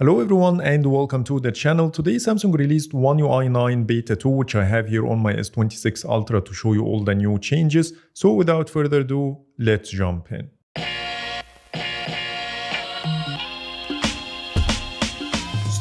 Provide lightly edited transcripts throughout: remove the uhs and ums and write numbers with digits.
Hello everyone and welcome to the channel. Today Samsung released One UI 9 Beta 2, which I have here on my S26 Ultra to show you all the new changes. So without further ado, let's jump in.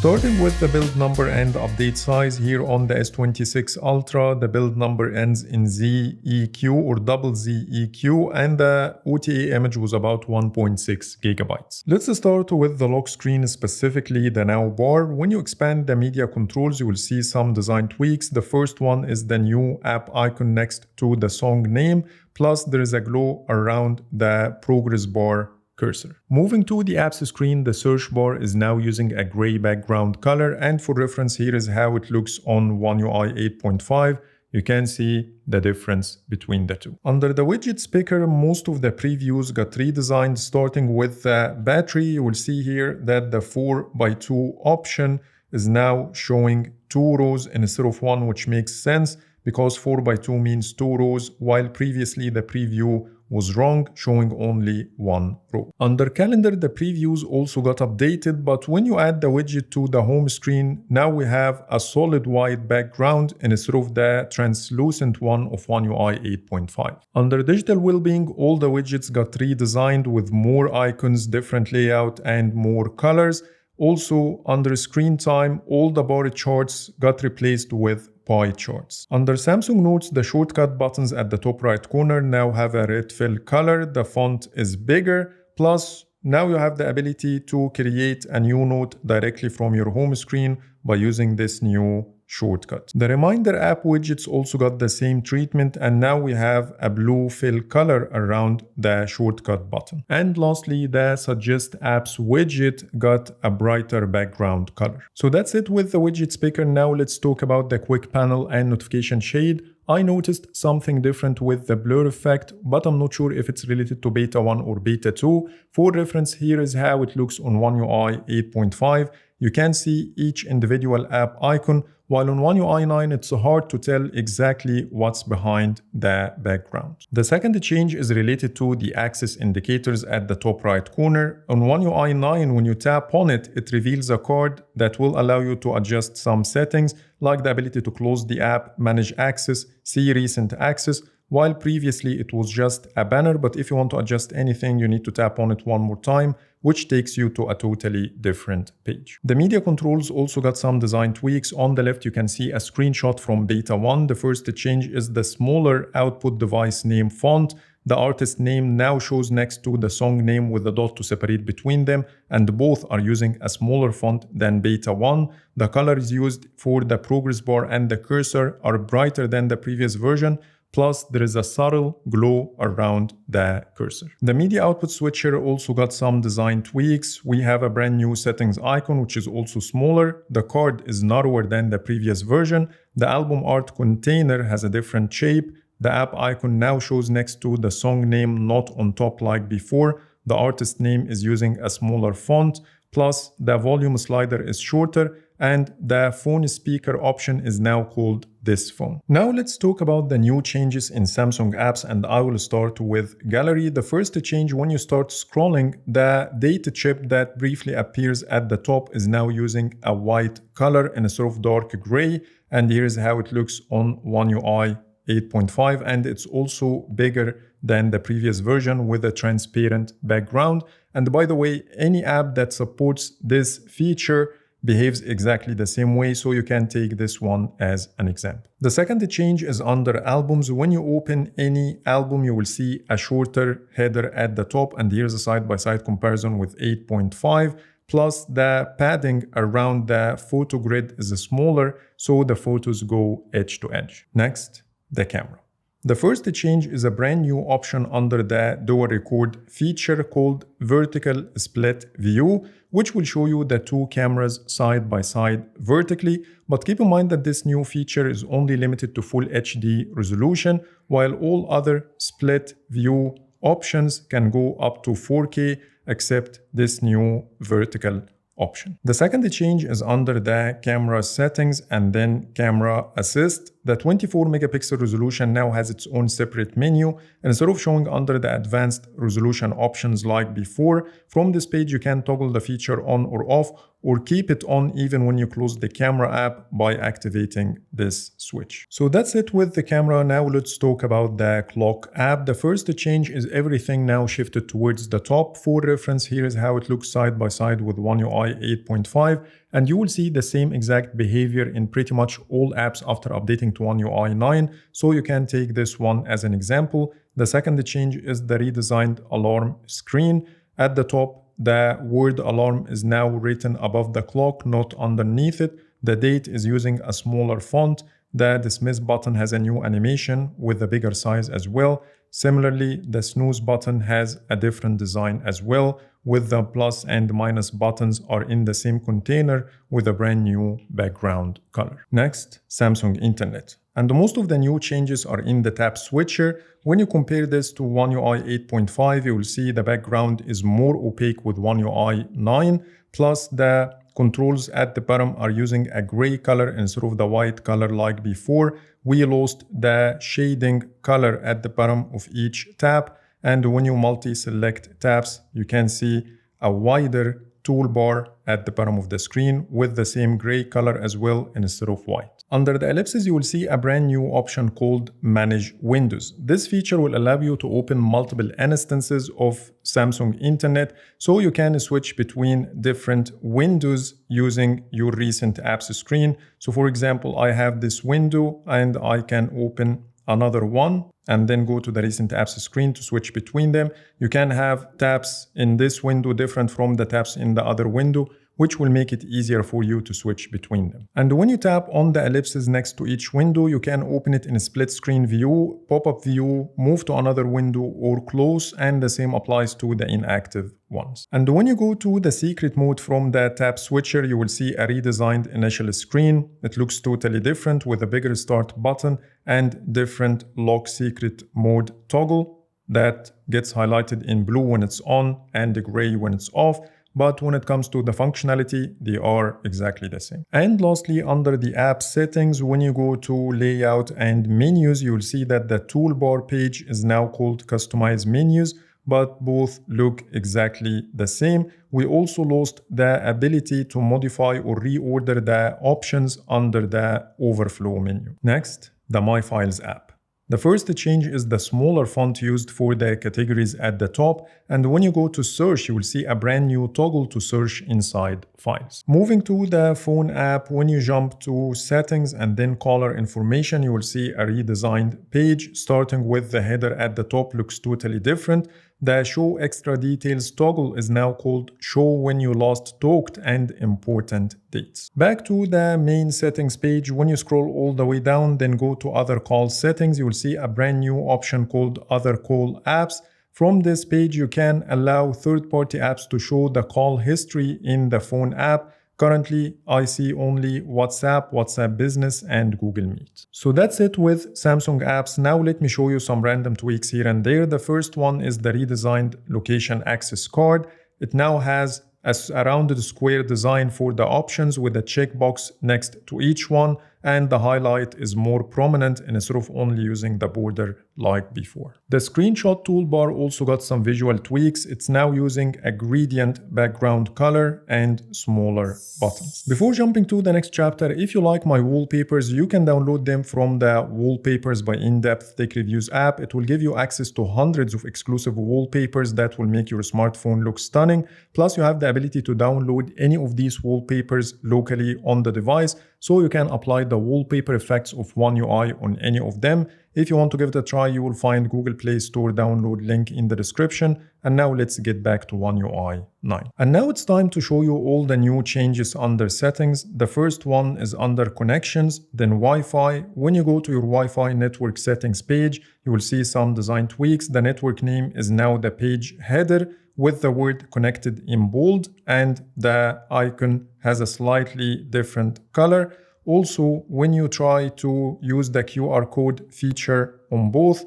Starting with the build number and update size here on the S26 Ultra, the build number ends in ZEQ or double ZEQ, and the OTA image was about 1.6 gigabytes. Let's start with the lock screen, specifically the Now bar. When you expand the media controls, you will see some design tweaks. The first one is the new app icon next to the song name, plus there is a glow around the progress bar cursor. Moving to the apps screen, the search bar is now using a gray background color, and for reference, here is how it looks on One UI 8.5. You can see the difference between the two. Under the widgets picker, most of the previews got redesigned. Starting with the battery, you will see here that the 4x2 option is now showing 2 rows instead of 1, which makes sense because 4x2 means 2 rows, while previously the preview was wrong, showing only 1 row. Under calendar, the previews also got updated, but when you add the widget to the home screen, now we have a solid white background instead of the translucent one of One UI 8.5. Under digital well-being, all the widgets got redesigned with more icons, different layout, and more colors. Also, under screen time, all the bar charts got replaced with pie charts. Under Samsung Notes, the shortcut buttons at the top right corner now have a red fill color. The font is bigger, plus now you have the ability to create a new note directly from your home screen by using this new shortcut. The reminder app widgets also got the same treatment, and now we have a blue fill color around the shortcut button. And lastly, the suggest apps widget got a brighter background color. So that's it with the widgets picker. Now let's talk about the quick panel and notification shade. I noticed something different with the blur effect, but I'm not sure if it's related to Beta 1 or Beta 2. For reference, here is how it looks on One UI 8.5. You can see each individual app icon, while on One UI 9 it's hard to tell exactly what's behind the background. The second change is related to the access indicators at the top right corner. On One UI 9, when you tap on it, it reveals a card that will allow you to adjust some settings, like the ability to close the app, manage access, see recent access, while previously it was just a banner, but if you want to adjust anything, you need to tap on it one more time, which takes you to a totally different page. The media controls also got some design tweaks. On the left, you can see a screenshot from Beta 1. The first change is the smaller output device name font. The artist name now shows next to the song name with a dot to separate between them, and both are using a smaller font than Beta 1. The colors used for the progress bar and the cursor are brighter than the previous version, plus there is a subtle glow around the cursor. The media output switcher also got some design tweaks. We have a brand new settings icon, which is also smaller. The card is narrower than the previous version. The album art container has a different shape. The app icon now shows next to the song name, not on top like before. The artist name is using a smaller font, plus the volume slider is shorter, and the phone speaker option is now called This Phone. Now let's talk about the new changes in Samsung apps, and I will start with Gallery. The first change, when you start scrolling, the data chip that briefly appears at the top is now using a white color instead of dark gray, and here's how it looks on One UI 8.5, and it's also bigger than the previous version with a transparent background. And by the way, any app that supports this feature behaves exactly the same way, so you can take this one as an example. The second change is under albums. When you open any album, you will see a shorter header at the top, and here's a side-by-side comparison with 8.5. Plus the padding around the photo grid is smaller, so the photos go edge to edge. Next, the camera. The first change is a brand new option under the dual record feature called vertical split view, which will show you the two cameras side by side vertically. But keep in mind that this new feature is only limited to full HD resolution, while all other split view options can go up to 4K, except this new vertical option. The second change is under the camera settings and then camera assist. the 24 megapixel resolution now has its own separate menu, and instead of showing under the advanced resolution options like before, from this page you can toggle the feature on or off, or keep it on even when you close the camera app by activating this switch. So that's it with the camera. Now let's talk about the clock app. The first change is everything now shifted towards the top. For reference, here is how it looks side by side with One UI 8.5, and you will see the same exact behavior in pretty much all apps after updating to One UI 9, so you can take this one as an example. The second change is the redesigned alarm screen. At the top, the word alarm is now written above the clock, not underneath it. The date is using a smaller font. The dismiss button has a new animation with a bigger size as well. Similarly, the snooze button has a different design as well, with the plus and minus buttons are in the same container with a brand new background color. Next, Samsung Internet. And most of the new changes are in the tab switcher. When you compare this to One UI 8.5, you will see the background is more opaque with One UI 9, plus the controls at the bottom are using a gray color instead of the white color like before. We lost the shading color at the bottom of each tab, and when you multi-select tabs, you can see a wider toolbar at the bottom of the screen with the same gray color as well instead of white. Under the ellipses, you will see a brand new option called Manage Windows. This feature will allow you to open multiple instances of Samsung Internet, so you can switch between different windows using your recent apps screen. So for example, I have this window and I can open another one and then go to the recent apps screen to switch between them. You can have tabs in this window different from the tabs in the other window, which will make it easier for you to switch between them. And when you tap on the ellipses next to each window, you can open it in a split screen view, pop-up view, move to another window, or close, and the same applies to the inactive ones. And when you go to the secret mode from the tab switcher, you will see a redesigned initial screen. It looks totally different with a bigger start button and different lock secret mode toggle that gets highlighted in blue when it's on and gray when it's off. But when it comes to the functionality, they are exactly the same. And lastly, under the app settings, when you go to layout and menus, you will see that the toolbar page is now called customize menus, but both look exactly the same. We also lost the ability to modify or reorder the options under the overflow menu. Next, the My Files app. The first change is the smaller font used for the categories at the top, and when you go to search, you will see a brand new toggle to search inside files. Moving to the phone app, when you jump to settings and then caller information, you will see a redesigned page, starting with the header at the top looks totally different. The show extra details toggle is now called show when you last talked and important dates. Back to the main settings page, when you scroll all the way down, then go to other call settings, you will see a brand new option called other call apps. From this page, you can allow third-party apps to show the call history in the phone app. Currently, I see only WhatsApp, WhatsApp Business, and Google Meet. So that's it with Samsung apps. Now let me show you some random tweaks here and there. The first one is the redesigned location access card. It now has a rounded square design for the options with a checkbox next to each one, and the highlight is more prominent instead of only using the border like before. The screenshot toolbar also got some visual tweaks. It's now using a gradient background color and smaller buttons. Before jumping to the next chapter, if you like my wallpapers, you can download them from the Wallpapers by In-Depth Tech Reviews app. It will give you access to hundreds of exclusive wallpapers that will make your smartphone look stunning. Plus, you have the ability to download any of these wallpapers locally on the device, so you can apply the wallpaper effects of One UI on any of them. If you want to give it a try, you will find Google Play Store download link in the description. And now let's get back to One UI 9. And now it's time to show you all the new changes under settings. The first one is under connections, then Wi-Fi. When you go to your Wi-Fi network settings page, you will see some design tweaks. The network name is now the page header with the word connected in bold, and the icon has a slightly different color. Also, when you try to use the QR code feature on both,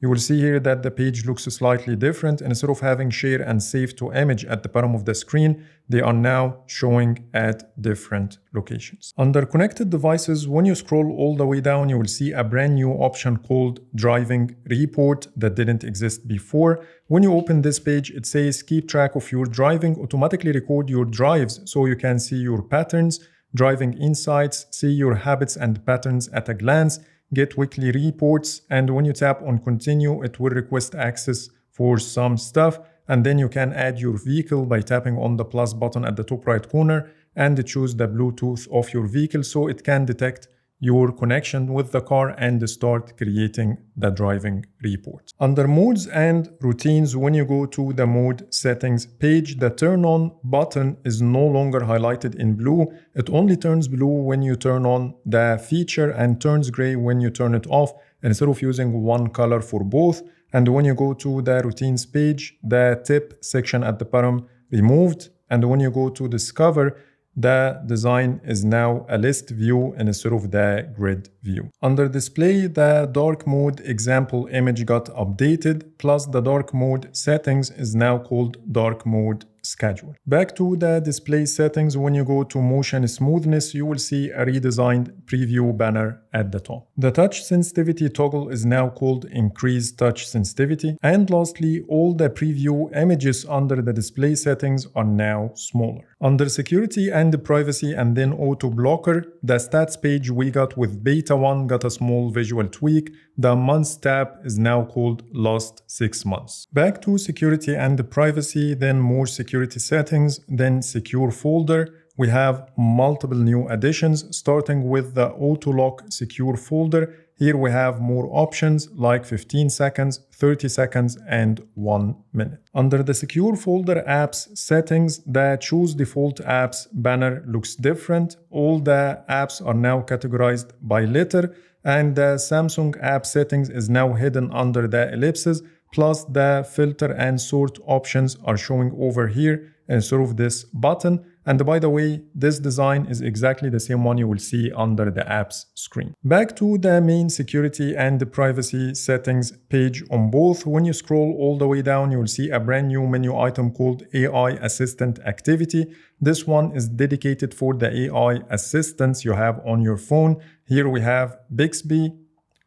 you will see here that the page looks slightly different. Instead of having share and save to image at the bottom of the screen, they are now showing at different locations. Under connected devices, when you scroll all the way down, you will see a brand new option called driving report that didn't exist before. When you open this page, it says keep track of your driving, automatically record your drives so you can see your patterns, driving insights, see your habits and patterns at a glance, get weekly reports, and when you tap on continue, it will request access for some stuff, and then you can add your vehicle by tapping on the plus button at the top right corner and choose the Bluetooth of your vehicle so it can detect your connection with the car and start creating the driving report. Under modes and routines, when you go to the mode settings page, the turn on button is no longer highlighted in blue. It only turns blue when you turn on the feature and turns gray when you turn it off, instead of using one color for both. And when you go to the routines page, the tip section at the bottom removed. And when you go to discover, the design is now a list view instead of the grid view. Under display, the dark mode example image got updated, plus the dark mode settings is now called dark mode schedule. Back to the display settings, when you go to motion smoothness, you will see a redesigned preview banner at the top. The touch sensitivity toggle is now called increase touch sensitivity. And lastly, all the preview images under the display settings are now smaller. Under security and privacy and then auto blocker, the stats page we got with beta 1 got a small visual tweak. The months tab is now called last 6 months. Back to security and privacy, then more security settings, then secure folder. We have multiple new additions, starting with the auto lock secure folder. Here we have more options like 15 seconds, 30 seconds, and 1 minute. Under the secure folder apps settings, the choose default apps banner looks different. All the apps are now categorized by letter, and the Samsung app settings is now hidden under the ellipses, plus the filter and sort options are showing over here instead of this button. And by the way, this design is exactly the same one you will see under the apps screen. Back to the main security and privacy settings page on both. When you scroll all the way down, you will see a brand new menu item called AI Assistant Activity. This one is dedicated for the AI assistants you have on your phone. Here we have Bixby,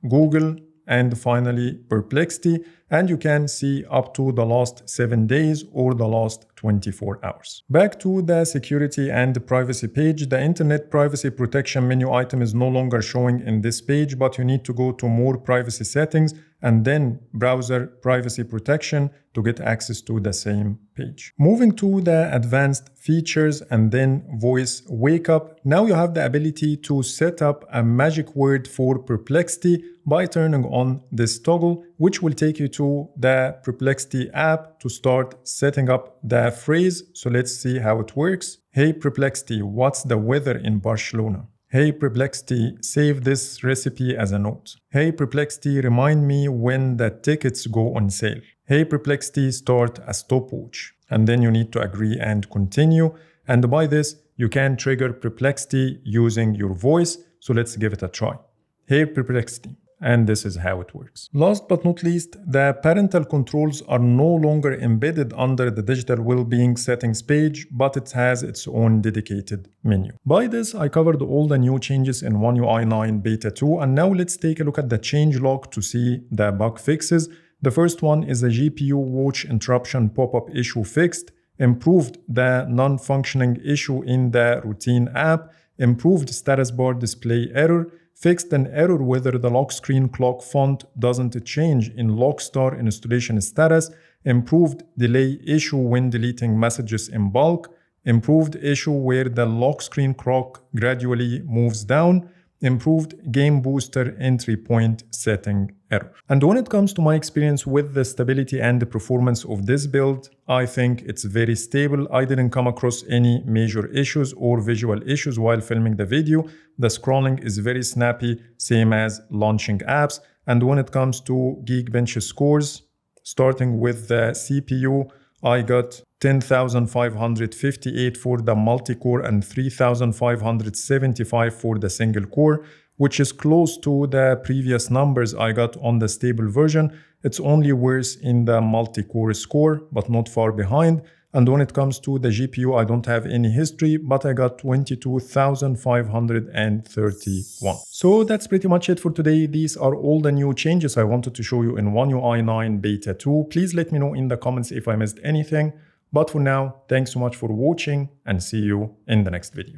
Google, and finally Perplexity, and you can see up to the last 7 days or the last 24 hours. Back to the security and privacy page, the internet privacy protection menu item is no longer showing in this page, but you need to go to more privacy settings and then browser privacy protection to get access to the same page. Moving to the advanced features and then voice wake up. Now you have the ability to set up a magic word for Perplexity by turning on this toggle, which will take you to the Perplexity app to start setting up the phrase. So let's see how it works. Hey Perplexity, what's the weather in Barcelona? Hey Perplexity, save this recipe as a note. Hey Perplexity, remind me when the tickets go on sale. Hey Perplexity, start a stopwatch. And then you need to agree and continue. And by this, you can trigger Perplexity using your voice. So let's give it a try. Hey Perplexity. And this is how it works. Last but not least, the parental controls are no longer embedded under the digital well-being settings page, but it has its own dedicated menu. By this, I covered all the new changes in One UI 9 Beta 2, and now let's take a look at the changelog to see the bug fixes. The first one is a GPU watch interruption pop-up issue fixed, improved the non-functioning issue in the routine app, improved status bar display error, fixed an error whether the lock screen clock font doesn't change in Lockstar installation status, improved delay issue when deleting messages in bulk, improved issue where the lock screen clock gradually moves down, improved game booster entry point setting error. And when it comes to my experience with the stability and the performance of this build, I think it's very stable. I didn't come across any major issues or visual issues while filming the video. The scrolling is very snappy, same as launching apps. And when it comes to Geekbench scores, starting with the CPU, I got 10,558 for the multi-core and 3,575 for the single core. which is close to the previous numbers I got on the stable version. It's only worse in the multi-core score, but not far behind. And when it comes to the GPU, I don't have any history, but I got 22,531. So that's pretty much it for today. These are all the new changes I wanted to show you in One UI 9 Beta 2. Please let me know in the comments if I missed anything. But for now, thanks so much for watching and see you in the next video.